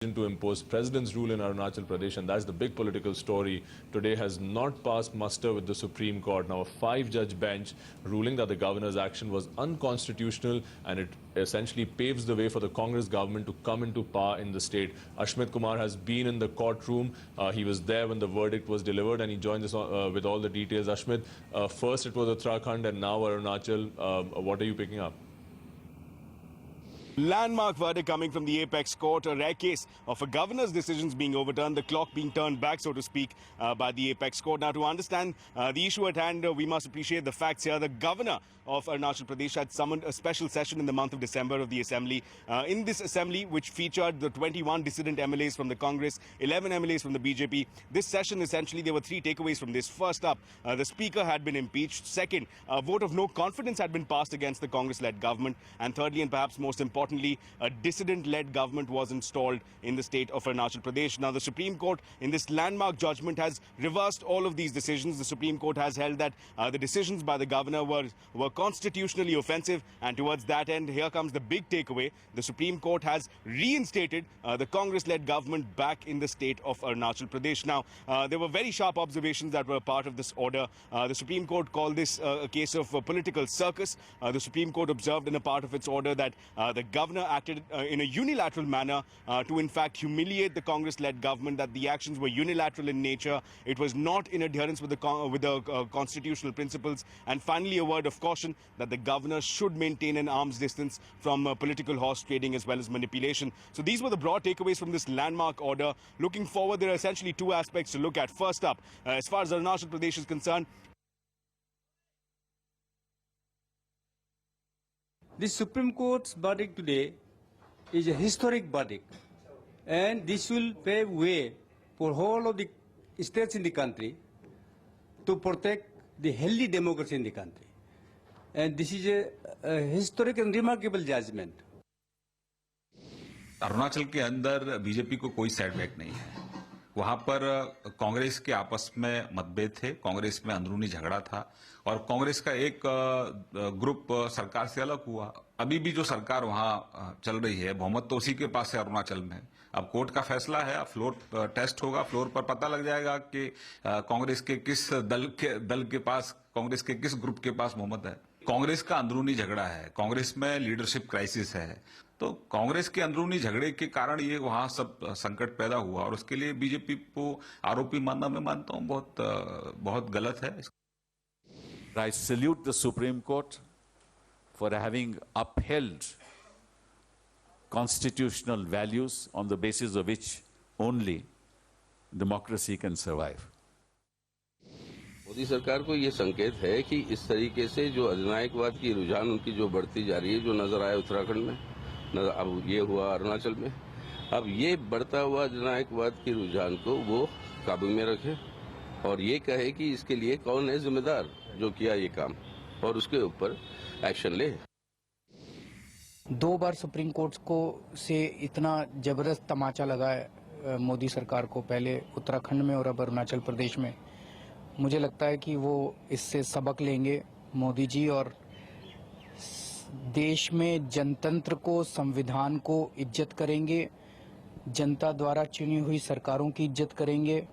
to impose president's rule in Arunachal Pradesh, and that's the big political story today, has not passed muster with the Supreme Court. Now, a 5-judge bench ruling that the governor's action was unconstitutional, and it essentially paves the way for the Congress government to come into power in the state. Ashmit Kumar has been in the courtroom. He was there when the verdict was delivered, and he joins us with all the details. Ashmit, first it was Uttarakhand and now Arunachal. What are you picking up? Landmark verdict coming from the Apex Court, a rare case of a governor's decisions being overturned, the clock being turned back, so to speak, by the Apex Court. Now, to understand the issue at hand, we must appreciate the facts here. The governor of Arunachal Pradesh had summoned a special session in the month of December of the Assembly. In this Assembly, which featured the 21 dissident MLAs from the Congress, 11 MLAs from the BJP, this session, essentially, there were 3 takeaways from this. First up, the Speaker had been impeached. Second, a vote of no confidence had been passed against the Congress-led government. And thirdly, and perhaps most importantly, a dissident-led government was installed in the state of Arunachal Pradesh. Now, the Supreme Court, in this landmark judgment, has reversed all of these decisions. The Supreme Court has held that the decisions by the governor were constitutionally offensive, and towards that end, here comes the big takeaway. The Supreme Court has reinstated the Congress-led government back in the state of Arunachal Pradesh. Now, there were very sharp observations that were a part of this order. The Supreme Court called this a case of political circus. The Supreme Court observed in a part of its order that the governor acted in a unilateral manner to in fact humiliate the Congress-led government, that the actions were unilateral in nature. It was not in adherence with the constitutional principles. And finally, a word of caution that the governor should maintain an arm's distance from political horse trading as well as manipulation. So these were the broad takeaways from this landmark order. Looking forward, there are essentially 2 aspects to look at. First up, as far as Arunachal Pradesh is concerned, the Supreme Court's verdict today is a historic verdict, and this will pave way for whole of the states in the country to protect the healthy democracy in the country. And this is a historic and remarkable judgment. Arunachal के अंदर BJP को कोई setback नहीं है। वहां पर कांग्रेस के आपस में मतभेद थे, कांग्रेस में अंदरूनी झगड़ा था और कांग्रेस का एक ग्रुप सरकार से अलग हुआ। अभी भी जो सरकार वहां चल रही है, बहुमत तो उसी के पास है अरुणाचल में। अब कोर्ट का फैसला है, अब फ्लोर टेस्ट होगा, फ्लोर पर पता लग जाएगा कि कांग्रेस के किस दल के पास, कांग्रेस के किस ग्रुप के पास बहुमत है। कांग्रेस का अंदरूनी झगड़ा है, कांग्रेस में लीडरशिप क्राइसिस है, तो कांग्रेस के अंदरूनी झगड़े के कारण ये वहां सब संकट पैदा हुआ और उसके लिए बीजेपी को आरोपी मानना, मैं मानता हूं, बहुत गलत है। I salute the Supreme Court for having upheld constitutional values on the basis of which only democracy can survive. Modi सरकार को ये संकेत है कि इस तरीके से जो अधिनायकवाद की रुझान उनकी जो बढ़ती जा रही है, जो नजर आया उत्तराखंड में, अब ये हुआ अरुणाचल में, अब ये बढ़ता हुआ अधिनायकवाद की रुझान को वो काबू में रखे और ये कहे कि इसके लिए कौन है जिम्मेदार जो किया ये काम, और उसके ऊपर एक्शन ले। 2 बार सुप्रीम कोर्ट को से इतना जबरदस्त तमाचा लगा है मोदी सरकार को, पहले उत्तराखंड में और अब अरुणाचल प्रदेश में। मुझे लगता है कि वो इससे सबक लेंगे मोदी जी और देश में जनतंत्र को, संविधान को इज्जत करेंगे, जनता द्वारा चुनी हुई सरकारों की इज्जत करेंगे।